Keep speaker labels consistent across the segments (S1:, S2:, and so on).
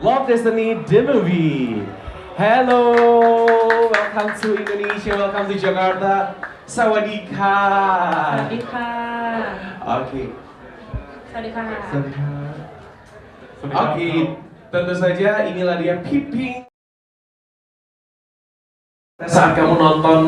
S1: Love Destiny the movie. Hello, welcome to Indonesia, welcome to Jakarta. Sawadika.
S2: สวัสดีค่ะ
S1: Oke.
S2: สวัสดีค่ะ
S1: Oke, tentu saja inilah dia Piping. Saat kamu nonton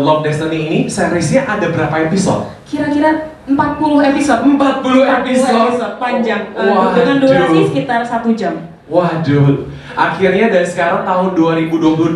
S1: Love Destiny ini, seriesnya ada berapa episode?
S2: Kira-kira 40 episode
S1: 40 episode
S2: panjang.
S1: Waduh.
S2: Dengan durasi sekitar 1 jam.
S1: Waduh, akhirnya dari sekarang tahun 2022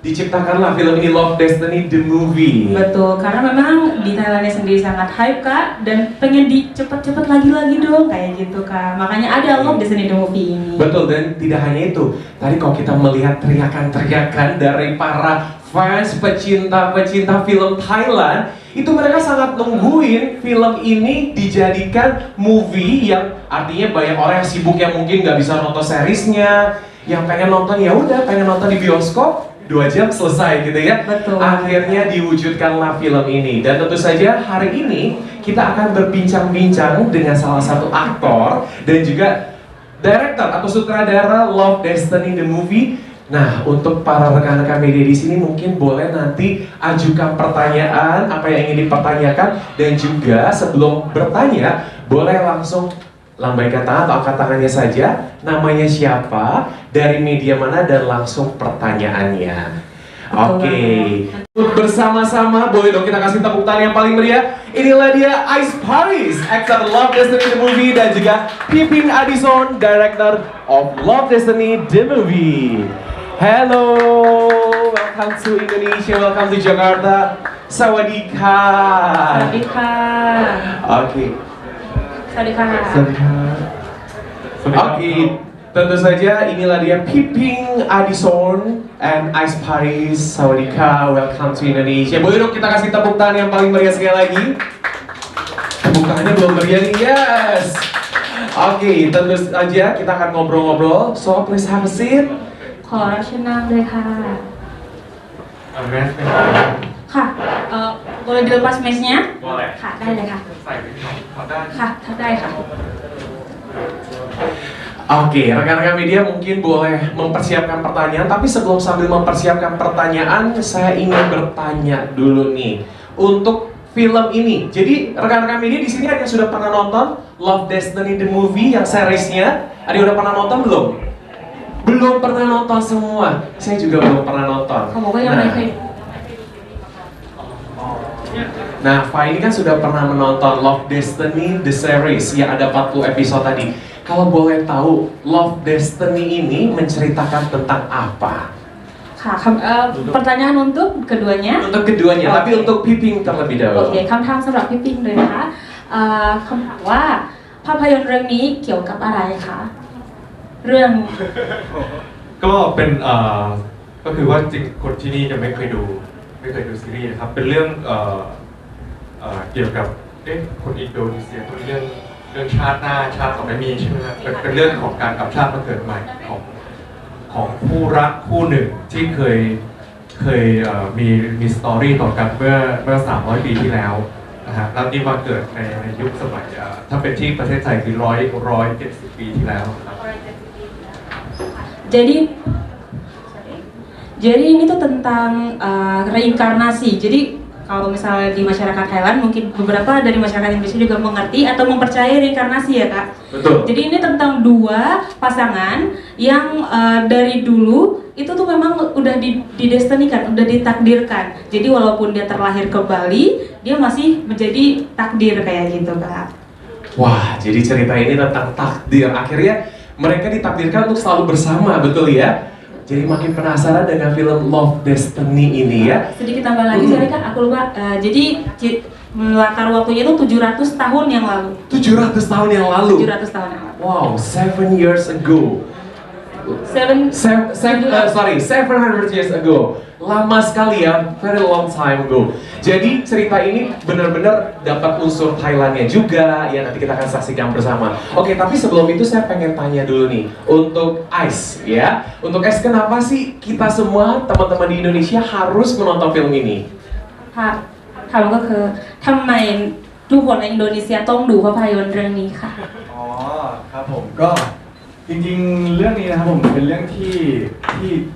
S1: diciptakanlah film ini Love Destiny the movie.
S2: Betul, karena memang di Thailandnya sendiri sangat hype Kak, dan pengen cepet-cepet lagi dong kayak gitu Kak. Makanya ada Love Destiny the movie ini.
S1: Betul, dan tidak hanya itu. Tadi kalau kita melihat teriakan-teriakan dari para fans pecinta film Thailand, itu mereka sangat nungguin film ini dijadikan movie, yang artinya banyak orang yang sibuk yang mungkin nggak bisa nonton seriesnya, yang pengen nonton ya udah pengen nonton di bioskop 2 jam selesai gitu ya.
S2: Betul.
S1: Akhirnya diwujudkanlah film ini, dan tentu saja hari ini kita akan berbincang-bincang dengan salah satu aktor dan juga director atau sutradara Love Destiny the movie. Nah, untuk para rekan-rekan media di sini mungkin boleh nanti ajukan pertanyaan apa yang ingin dipertanyakan, dan juga sebelum bertanya boleh langsung lambaikan tangan atau angkat tangannya saja, namanya siapa, dari media mana, dan langsung pertanyaannya. Oke, bersama-sama boleh dong kita kasih tepuk tangan yang paling meriah. Inilah dia Ice Paris, actor Love Destiny the movie, dan juga Pipin Adison, director of Love Destiny the movie. Hello, welcome to Indonesia, welcome to Jakarta. Sawadika.
S2: สวัสดีค่ะ
S1: Oke.
S2: สวัสดีค่ะ
S1: Oke, tentu saja inilah dia Piping Adison and Ice Paris. Sawadika, welcome to Indonesia. Boleh dong kita kasih tepuk tangan yang paling meriah sekali lagi. Tepuk tangannya belum meriah nih, yes. Oke, tentu saja kita akan ngobrol-ngobrol. So please have a seat.
S2: ขอรับเชิญนั่งเลยค่ะ ค่ะ boleh dilepas mesnya?
S1: Boleh.
S2: ค่ะ ได้เลยค่ะ
S1: ใส่ไปที่ขอได้
S2: ค่ะถ้าได้ค่ะ
S1: Oke, rekan-rekan media mungkin boleh mempersiapkan pertanyaan, tapi sebelum sambil mempersiapkan pertanyaan, saya ingin bertanya dulu nih untuk film ini. Jadi rekan-rekan media di sini ada yang sudah pernah nonton Love Destiny the movie yang seriesnya? Ada yang udah pernah nonton belum? Belum pernah nonton semua. Saya juga belum pernah nonton.
S2: เขาบอกว่ายังไม่เคย
S1: Nah, Fa ini kan sudah pernah menonton Love Destiny the series yang ada 40 episode tadi. Kalau boleh tahu, Love Destiny ini menceritakan tentang apa?
S2: ค่ะpertanyaan untuk keduanya.
S1: Untuk keduanya, tapi untuk Piping terlebih
S2: โอ
S1: dahulu.
S2: เคคำถามสำหรับพี่ปิงเลยนะคะคำถามว่าภาพยนตร์เรื่องนี้เกี่ยวกับอะไรคะเรื่อง
S3: ก็เป็นก็คือว่าจริงคนที่นี่จะไม่เคยดูซีรีส์นะครับเป็นเรื่องเกี่ยวกับคนอินโดนีเซียเป็นเรื่องชาติหน้าชาติต่อไปมีใช่ไหมครับเป็นเรื่องของการกลับชาติมาเกิดใหม่ของคู่รักคู่หนึ่งที่เคยมีสตอรี่ต่อกันเมื่อ300 ปีที่แล้วนะฮะแล้วนี่มาเกิดในยุคสมัยถ้าเป็นที่ประเทศไทยคือ170 ปีที่แล้วครับ
S2: jadi ini tuh tentang reinkarnasi. Jadi kalau misalnya di masyarakat Thailand, mungkin beberapa dari masyarakat Indonesia juga mengerti atau mempercayai reinkarnasi ya Kak.
S1: Betul.
S2: Jadi ini tentang dua pasangan yang dari dulu itu tuh memang udah didestinikan, udah ditakdirkan. Jadi walaupun dia terlahir ke Bali, dia masih menjadi takdir kayak gitu Kak.
S1: Wah, jadi cerita ini tentang takdir. Akhirnya mereka ditakdirkan untuk selalu bersama, betul ya? Jadi makin penasaran dengan film Love Destiny ini ya.
S2: Sedikit tambah lagi, sorry Kak, aku lupa. Jadi latar waktunya itu 700 tahun yang lalu.
S1: 700 tahun yang lalu.
S2: 700 tahun yang lalu.
S1: Wow, 7 years ago. 700 years ago. Lama sekali ya, very long time ago. Jadi cerita ini benar-benar dapat unsur Thailandnya juga, ya nanti kita akan saksikan bersama. Oke, tapi sebelum itu saya pengen tanya dulu nih, untuk Ice ya. Untuk Ice, kenapa sih kita semua teman-teman di Indonesia harus menonton film ini?
S2: ค่ะถามก็คือทำไมทุกคนในอินโดนีเซียต้องดูภาพยนตร์เรื่องนี้ค่ะ
S4: อ๋อครับผมก็ จริงๆเรื่องนี้นะครับผมเป็นเรื่องที่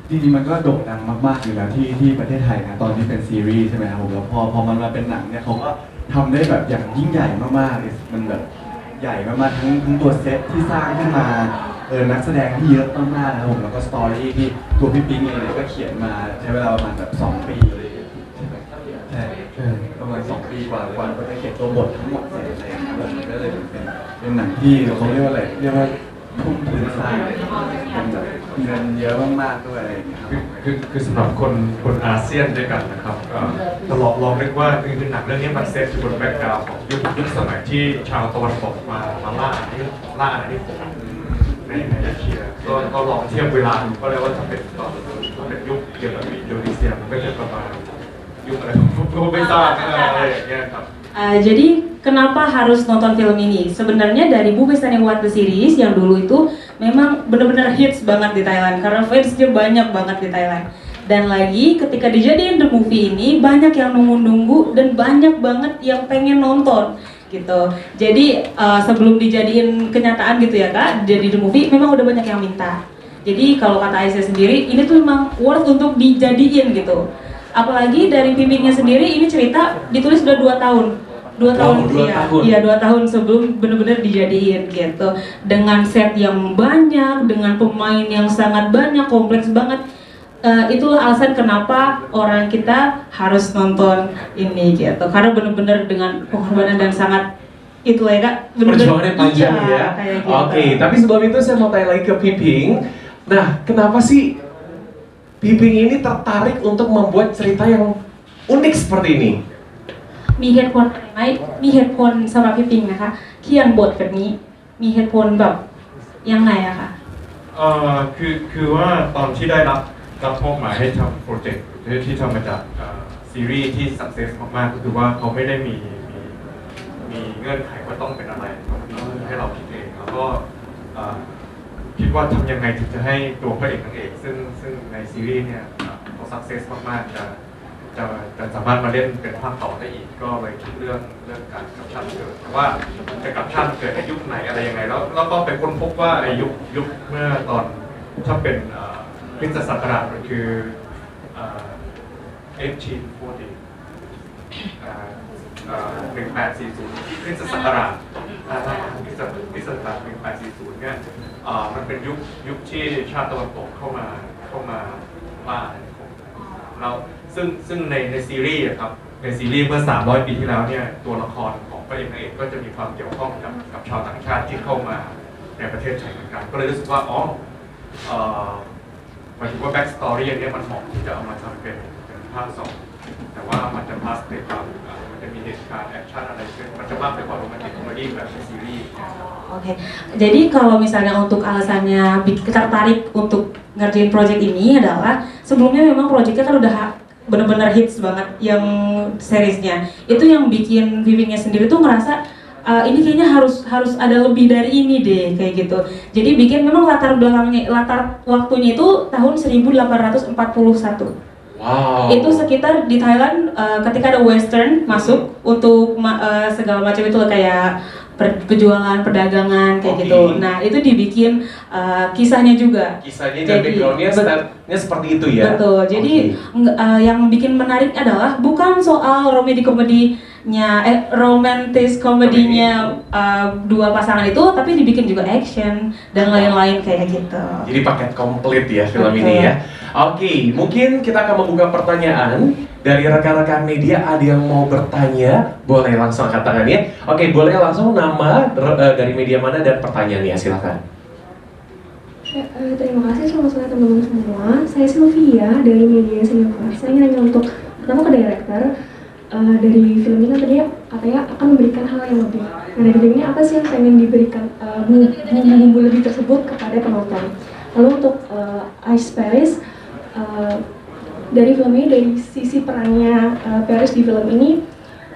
S4: จริงๆมันก็โด่งดังมากๆอยู่แล้วที่ประเทศไทยนะตอนที่เป็นซีรีส์ใช่ไหมครับผมแล้วพอมันมาเป็นหนังเนี่ยเขาก็ทำได้แบบอย่างยิ่งใหญ่มากๆมันแบบใหญ่มากๆทั้งตัวเซตที่สร้างขึ้นมานักแสดงที่เยอะมากๆนะครับผมแล้วก็สตอรี่ที่ตัวพี่ปิ๊งเองเนี่ยก็เขียนมาใช้เวลาประมาณแบบ2 ปีเลยใช่ไหมใช่ประมาณ2 ปีกว่าจะเขียนตัวบททั้งหมดเสร็จอะไรอย่างเงี้ยแบบมันก็เลยเป็นหนังที่เขาเรียกว่าอะไรเรียกว่าทุ่มทุนสร้างเป็นแบบเงินเยอะมากๆด้วยอะไรอย่างเงี้ยครับ
S3: คือสำหรับคนอาเซียนด้วยกันนะครับตลอดลองนึกว่าคือหนังเรื่องนี้มันเซตอยู่บนแบ็กกราวด์ของยุคสมัยที่ชาวตะวันตกมาล่าอาณานิคมในเอเชียก็ลองเทียบเวลาดูก็เลยว่าถ้าเป็นยุคเกี่ยวกับอินโดนีเซียมันก็จะประมาณยุคอะไรผมไม่ทราบอะไรอย่างเงี้ยครับ
S2: Jadi kenapa harus nonton film ini? Sebenarnya dari Bu Pestani One The Series yang dulu itu memang benar-benar hits banget di Thailand karena fansnya banyak banget di Thailand. Dan lagi ketika dijadiin The Movie ini banyak yang nunggu-nunggu dan banyak banget yang pengen nonton gitu. Jadi sebelum dijadiin kenyataan gitu ya Kak, jadi The Movie memang udah banyak yang minta. Jadi kalau kata Aisyah sendiri ini tuh memang worth untuk dijadiin gitu. Apalagi dari Pimpinnya sendiri ini cerita ditulis udah 2 tahun. 2 tahun, iya 2 tahun sebelum benar-benar dijadiin gitu. Dengan set yang banyak, dengan pemain yang sangat banyak, kompleks banget. Itulah alasan kenapa orang kita harus nonton ini gitu. Karena benar-benar dengan pengorbanan dan sangat itulah ya Kak.
S1: Perjuangannya panjang ya.
S2: Kayak gitu.
S1: Oke, tapi sebelum itu saya mau tanya lagi ke Piping. Nah, kenapa sih Piping ini tertarik untuk membuat cerita yang unik seperti ini?
S2: มีเหตุผลอะไรไหมมีเหตุผลสำหรับพี่ปิงนะคะเขียนบทแบบนี้มีเหตุผลแบบยังไงอะคะ
S3: คือว่าตอนที่ได้รับมอบหมายให้ทำโปรเจกต์ที่ทำมาจากซีรีส์ที่สักเซสมากๆก็คือว่าเขาไม่ได้มีเงื่อนไขว่าต้องเป็นอะไรให้เราคิดเองแล้วก็คิดว่าทำยังไงถึงจะให้ตัวพระเอกนางเอกซึ่งในซีรีส์เนี่ยเขาสักเซสมากๆจะสามารถมาเล่นเป็นภาคต่อได้อีกก็เลยคิดเรื่องการกับชั่นเกิดแต่ว่าจะกับชั่นเกิดในยุคไหนอะไรยังไงแล้วก็ไปค้นพบว่าไอ้ยุคเมื่อตอนถ้าเป็นคริสตศักราชมันคือ1840 1840คริสตศักราชคริสตศักราช1840เนี่ยมันเป็นยุคที่ชาติตะวันตกเข้ามาล่าเราซึ่งในซีรีส์ครับในซีรีส์เมื่อ300 ปีที่แล้วเนี่ยตัวละครของพระเอกนางเอกก็จะมีความเกี่ยวข้องกับชาวต่างชาติที่เข้ามาในประเทศไทยเหมือนกันก็เลยรู้สึกว่าหมายถึงว่าแบ็กสตอรี่อันนี้มันเหมาะที่จะเอามาทำเป็นภาค 2แต่ว่ามันจะพาสในความมันจะมีเหตุการณ์แอคชั่นอะไรขึ้นมันจะมากไปกว่าโรแมนติกคอมเมดี้แบบในซีรีส์
S2: Oke, jadi kalau misalnya untuk alasannya tertarik untuk ngerjain project ini adalah sebelumnya memang projectnya kan udah bener-bener hits banget yang seriesnya. Itu yang bikin Vivingnya sendiri tuh ngerasa ini kayaknya harus ada lebih dari ini deh kayak gitu. Jadi bikin memang latar waktunya itu tahun 1841.
S1: Wow.
S2: Itu sekitar di Thailand ketika ada western masuk untuk segala macam itu kayak penjualan, perdagangan kayak gitu. Nah itu dibikin kisahnya juga.
S1: Kisahnya dan backgroundnya seperti itu ya?
S2: Betul, jadi yang bikin menarik adalah bukan soal romantis komedinya dua pasangan itu, tapi dibikin juga action dan lain-lain kayak gitu.
S1: Jadi paket komplit ya film ini ya. Oke, mungkin kita akan membuka pertanyaan dari rekan-rekan media. Ada yang mau bertanya, boleh langsung angkat tangannya. Oke, boleh langsung nama dari media mana dan pertanyaannya, silakan.
S5: Terima kasih, selamat sore teman-teman semua. Saya Sylvia dari media Senior. Saya ingin nanya untuk pertama ke director dari film ini kan tadi katanya akan memberikan hal yang lebih. Nah dari film ini apa sih yang pengen diberikan bumbu lebih tersebut kepada penonton? Lalu untuk Ice Paris dari film ini, dari sisi perannya Paris di film ini,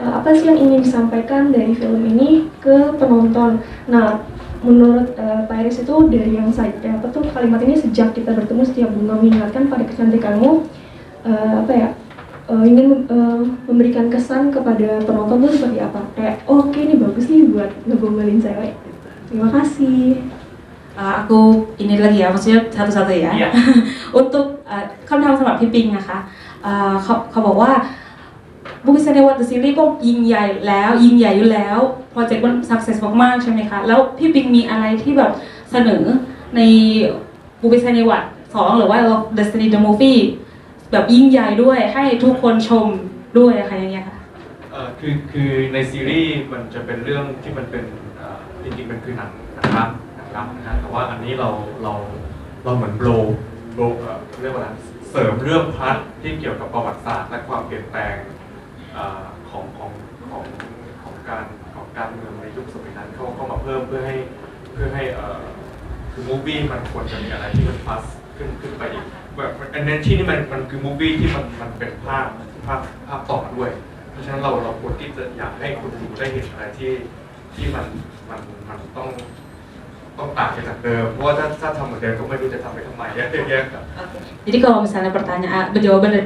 S5: apa sih yang ingin disampaikan dari film ini ke penonton? Nah, menurut Paris itu dari yang saya kalimat ini, sejak kita bertemu setiap bunga mengingatkan pada kecantikanmu, ingin memberikan kesan kepada penonton itu seperti apa? Kayak oke, ini bagus nih buat ngegombalin cewek. Terima kasih.
S2: aku ini lagi ya, maksudnya satu-satu ya.
S1: Iya.
S2: Untuk คำถามสำหรับพี่ปิงนะคะเขาบอกว่าบูมิเซเนวัตซีรีส์ก็ยิ่งใหญ่อยู่แล้วโปรเจกต์มันสักเซสมากๆใช่ไหมคะแล้วพี่ปิงมีอะไรที่แบบเสนอในบูมิเซเนวัต2หรือว่า Destiny the Movie แบบยิ่งใหญ่ด้วยให้ทุกคนชมด้วยอะไรอย่างเงี้ยค่ะ
S3: คือในซีรีส์มันจะเป็นเรื่องที่มันเป็นจริงๆมันคือหนังรักนะฮะแต่ว่าอันนี้เราเหมือนโบเรียกว่าอะไรเสริมเรื่องพาร์ทที่เกี่ยวกับประวัติศาสตร์และความเปลี่ยนแปลงของการเมืองในยุคสมัยนั้นเข้ามาเพิ่มเพื่อให้คือมูฟวี่มันควรจะมีอะไรที่มันพลัสขึ้นไปอีกแบบอันนี้ที่นี่มันคือมูฟวี่ที่มันเป็นภาพต่อด้วยเพราะฉะนั้นเราควรที่จะอยากให้คุณดูได้เห็นอะไรที่มันต้องต่างไปจากเดิมเพราะว่าถ้าทำเหมือนเดิมก็ไม่รู้จะทำไปทำไมแยกกับ
S2: Jadi kalau misalnya jawaban dari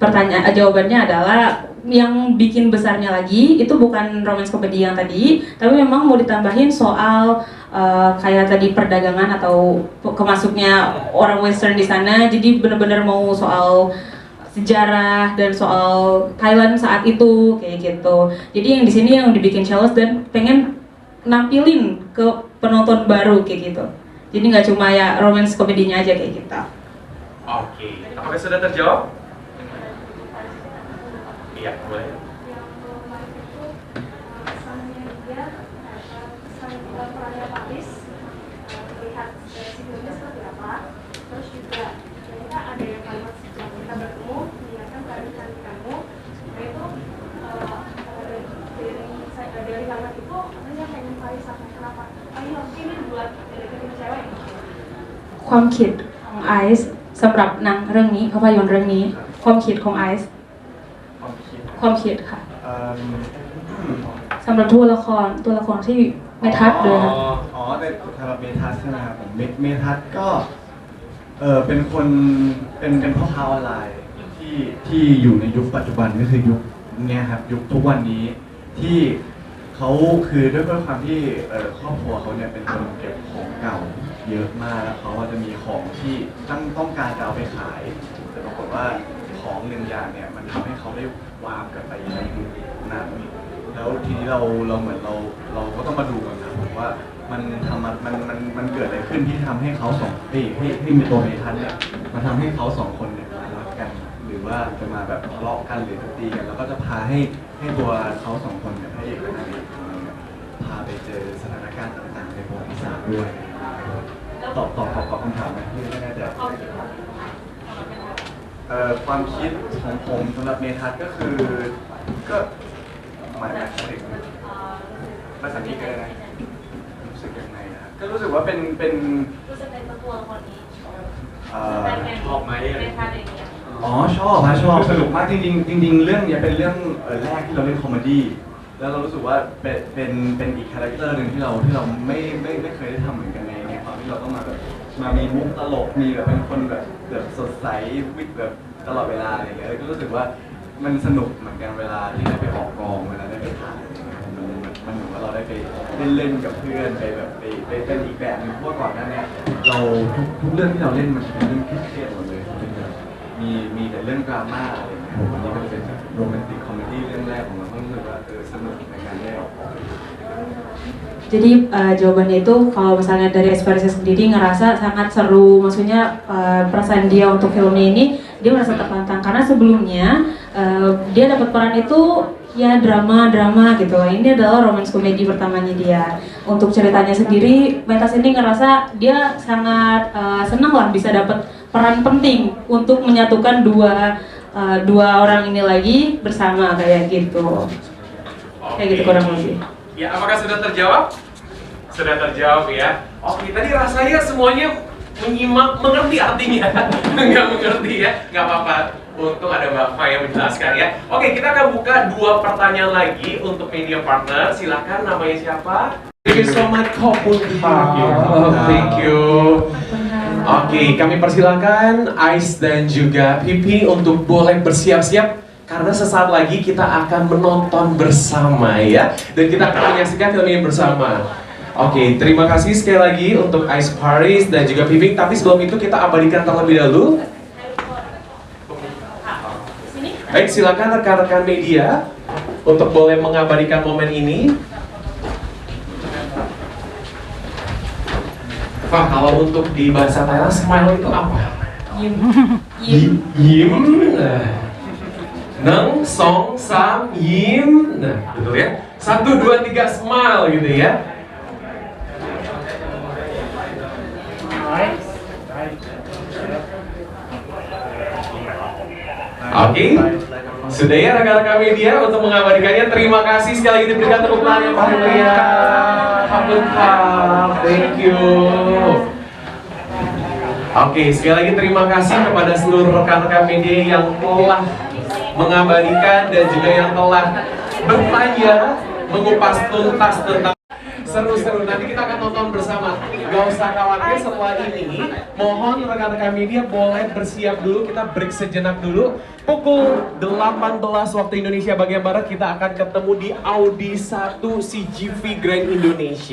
S2: pertanyaan itu adalah jawabannya adalah yang bikin besarnya lagi itu bukan romance komedi yang tadi, tapi memang mau ditambahin soal kayak tadi perdagangan atau kemasuknya orang Western di sana. Jadi benar-benar mau soal sejarah dan soal Thailand saat itu kayak gitu. Jadi yang di sini yang dibikin Charles dan pengen nampilin ke penonton baru kayak gitu. Jadi nggak cuma ya romance komedinya aja kayak gitu.
S1: Oke, apakah sudah terjawab? Iya, boleh.
S5: Perannya Paris, lihat dari filmnya seperti apa, terus juga ternyata ada yang kalimat sejak kita bertemu, mengingatkan keadaan kamu, nah itu dari kalimat itu, saya pengen Paris sampai kenapa? Ayo, ini buat deketin cewek.
S2: ความคิดของไอซ์สำหรับหนังเรื่องนี้ภาพยนตร์เรื่องนี้ความคิดของไอซ์ความคิดค่ะสำหรับตัวละครที่เมทัศน์ด้วยค่ะ
S4: อ๋อในสำหรับเมทัศน์ใช่ไหมครับผมเมทัศน์ก็เป็นคนเป็นพ่อค้าออนไลน์ที่อยู่ในยุคปัจจุบันก็คือยุคเนี้ยครับยุคทุกวันนี้ที่เขาคือด้วยความที่ครอบครัวเขาเนี่ยเป็นคนเก็บของเก่าเยอะมากแล้วเขาจะมีของที่ต้องการจะเอาไปขายแต่ปรากฏว่าของหนึ่งอย่างเนี่ยมันทำให้เขาได้วาร์ปกลับไปในยุคนั้นแล้วทีนี้เราเหมือนเราก็ต้องมาดูกันนะว่ามันเกิดอะไรขึ้นที่ทำให้เขาสองที่มีตัวเมทัศน์เนี่ยมันทำให้เขาสองคนเนี่ยมารักกันหรือว่าจะมาแบบทะเลาะกันหรือจะตีกันแล้วก็จะพาให้ตัวเขาสองคนเนี่ยพระเอกและนางเอกของเราเนี่ยพาไปเจอสถานการณ์ต่างๆในประวัติศาสตร์ด้วยตอบคำถามไหมที่ไม่แน่ใจความคิดของผมสำหรับเมทัศน์ก็คือก็หมายถึงภาษาอังกฤษก็ได้นะรู้สึกยังไงนะก็รู้สึกว่าเป็น
S2: รู้สึกในตัวละครนี้
S3: ชอบไหมอะไร
S4: อ๋อชอบสนุกมากจริงเรื่องนี้เป็นเรื่องแรกที่เราเล่นคอมเมดี้แล้วเรารู้สึกว่าเป็นอีกคาแรคเตอร์หนึ่งที่เราไม่เคยได้ทำเหมือนกันในความที่เราต้องมามีมุกตลกมีแบบเป็นคนแบบสดใสวิทแบบตลอดเวลาอะไรอย่างเงี้ยก็รู้สึกว่ามันสนุกเหมือนกันเวลาที่ได้ไปออกกองเวลาได้ไปถ่ายอะไรเงี้ยมันเหมือนว่าเราได้ไปเล่นกับเพื่อนไปแบบไปเป็นอีกแบบนึงเพราะก่อนหน้านี้เราทุกเรื่องที่เราเล่นมันเป็นเรื่องเครียดหมดเลยเป็นแบบมีแต่เรื่องดราม่าอะไรอย่างเงี้ยวันนี้ก็จะเป็นแบบโรแมนติกคอมเมดี้เรื่องแรกของเราก็รู้สึกว่าสนุกในการได้ออกกอง
S2: Jadi jawabannya itu kalau misalnya dari ekspresi sendiri ngerasa sangat seru, maksudnya perasaan dia untuk filmnya ini dia merasa tertantang karena sebelumnya dia dapat peran itu ya drama gitu. Ini adalah romance komedi pertamanya dia. Untuk ceritanya sendiri, Metas ini ngerasa dia sangat senang lah bisa dapat peran penting untuk menyatukan dua orang ini lagi bersama kayak gitu. Kayak gitu kurang lebih.
S1: Ya, apakah sudah terjawab? Sudah terjawab ya. Oke, tadi rasanya semuanya mengerti artinya. Nggak mengerti ya, nggak apa-apa. Untung ada Mbak Fa yang menjelaskan ya. Oke, kita akan buka 2 pertanyaan lagi untuk media partner. Silakan, namanya siapa? Thank you so much, Thank you. Oke, kami persilakan Ais dan juga Pipi untuk boleh bersiap-siap karena sesaat lagi kita akan menonton bersama ya, dan kita akan menyaksikan film ini bersama. Oke, terima kasih sekali lagi untuk Ice Paris dan juga Piping. Tapi sebelum itu kita abadikan terlebih dahulu. Baik, silakan rekan-rekan media untuk boleh mengabadikan momen ini. Pak, kalau untuk di bahasa Thailand, smile itu apa?
S2: Yim.
S1: Yim. Neng, song, sam, yim. Nah, betul ya? 1, 2, 3, smile gitu ya. Oke, sudah ya rekan-rekan media untuk mengabadikannya. Terima kasih sekali lagi diberikan tepuk tangan yang paling meriah. Thank you. Oke, sekali lagi terima kasih kepada seluruh rekan-rekan media yang telah mengabadikan dan juga yang telah bertanya, mengupas tuntas tentang seru-seru. Nanti kita akan nonton bersama. Gak usah khawatir, setelah ini mohon rekan-rekan media boleh bersiap dulu. Kita break sejenak dulu. Pukul 18 waktu Indonesia bagian Barat kita akan ketemu di Audi 1 CGV Grand Indonesia.